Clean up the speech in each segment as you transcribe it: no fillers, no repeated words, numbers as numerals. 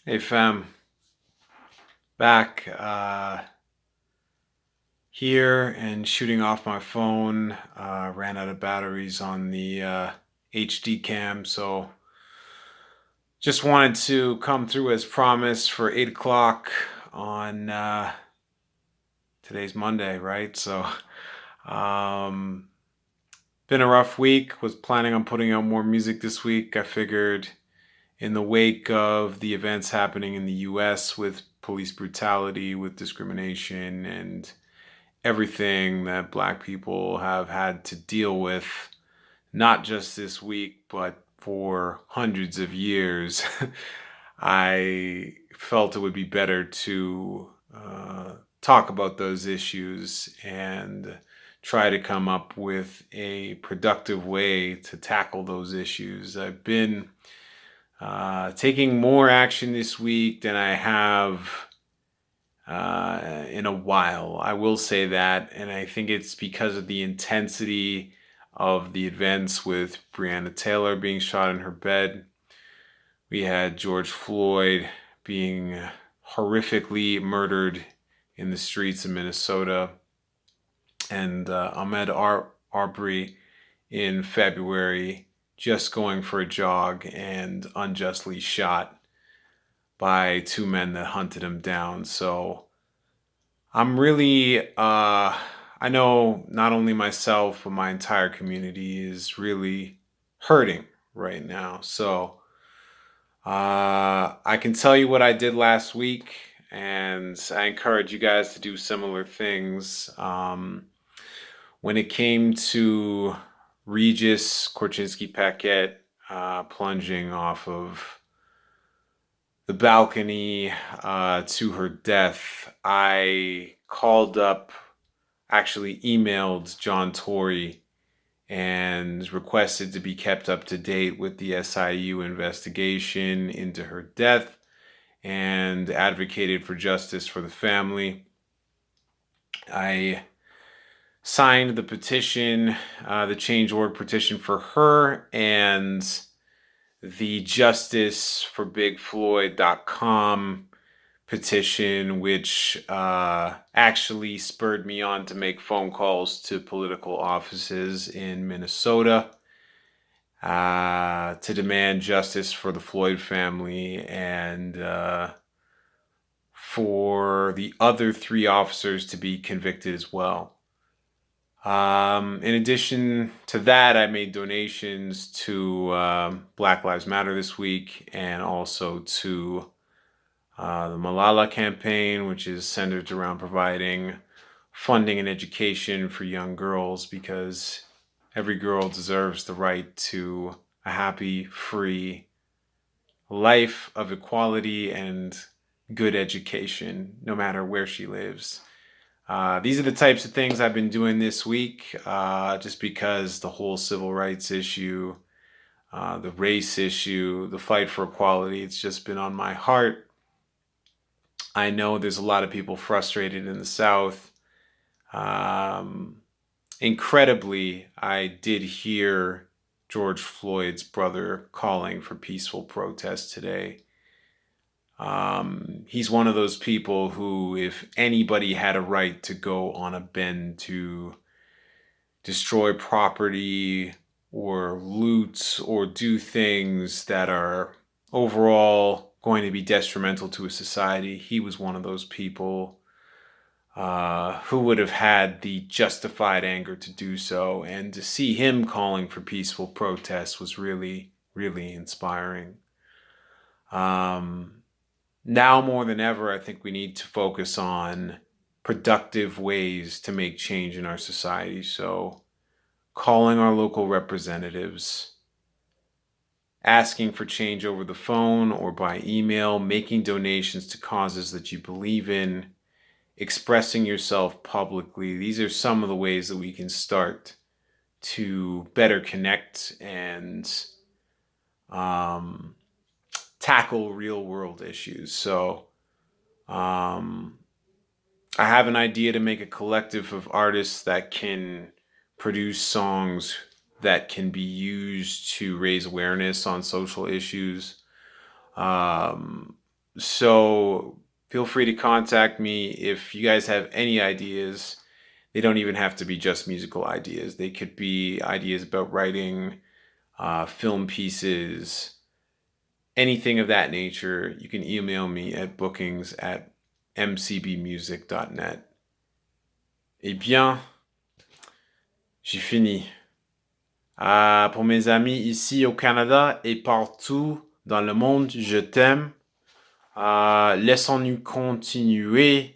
Hey fam, back here and shooting off my phone. Ran out of batteries on the HD cam, so just wanted to come through as promised for 8 o'clock on today's Monday, right? So, um, been a rough week. Was planning on putting out more music this week. I figured in the wake of the events happening in the US with police brutality, with discrimination, and everything that Black people have had to deal with, not just this week, but for hundreds of years, I felt it would be better to talk about those issues and try to come up with a productive way to tackle those issues. I've been taking more action this week than I have in a while. I will say that, and I think it's because of the intensity of the events with Breonna Taylor being shot in her bed. We had George Floyd being horrifically murdered in the streets of Minnesota, and Arbery in February just going for a jog and unjustly shot by two men that hunted him down. So I'm really, I know not only myself, but my entire community is really hurting right now. So I can tell you what I did last week, and I encourage you guys to do similar things. When it came to Regis Korchinski Paquette plunging off of the balcony to her death, I called up, actually emailed John Tory and requested to be kept up to date with the SIU investigation into her death and advocated for justice for the family. I signed the petition, the change.org petition for her, and the justiceforbigfloyd.com petition, which actually spurred me on to make phone calls to political offices in Minnesota to demand justice for the Floyd family and for the other three officers to be convicted as well. In addition to that, I made donations to Black Lives Matter this week and also to the Malala campaign, which is centered around providing funding and education for young girls because every girl deserves the right to a happy, free life of equality and good education, no matter where she lives. These are the types of things I've been doing this week, just because the whole civil rights issue, the race issue, the fight for equality, it's just been on my heart. I know there's a lot of people frustrated in the South. Um, Incredibly, I did hear George Floyd's brother calling for peaceful protest today. He's one of those people who, if anybody had a right to go on a bend to destroy property or loot or do things that are overall going to be detrimental to a society, he was one of those people who would have had the justified anger to do so. And to see him calling for peaceful protests was really, really inspiring. Um, Now more than ever, I think we need to focus on productive ways to make change in our society. So, calling our local representatives, asking for change over the phone or by email, making donations to causes that you believe in, expressing yourself publicly. These are some of the ways that we can start to better connect and um, tackle real world issues. So, um, I have an idea to make a collective of artists that can produce songs that can be used to raise awareness on social issues. Um, So feel free to contact me if you guys have any ideas. They don't even have to be just musical ideas. They could be ideas about writing, film pieces, anything of that nature. You can email me at bookings@mcbmusic.net. Eh bien, j'ai fini. Pour mes amis ici au Canada et partout dans le monde, je t'aime. Laissons-nous continuer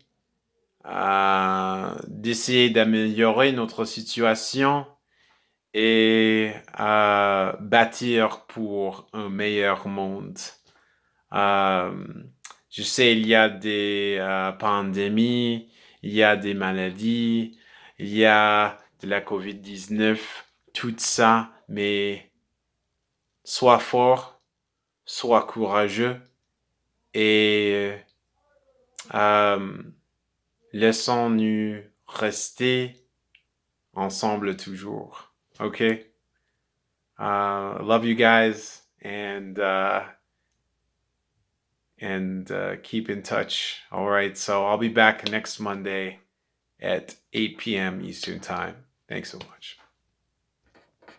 d'essayer d'améliorer notre situation et bâtir pour un meilleur monde. Euh, je sais, il y a des pandémies, il y a des maladies, il y a de la COVID-19, tout ça, mais sois fort, sois courageux et euh, laissons-nous rester ensemble toujours. Okay? Love you guys and keep in touch. All right, so I'll be back next Monday at 8 p.m. Eastern Time. Thanks so much.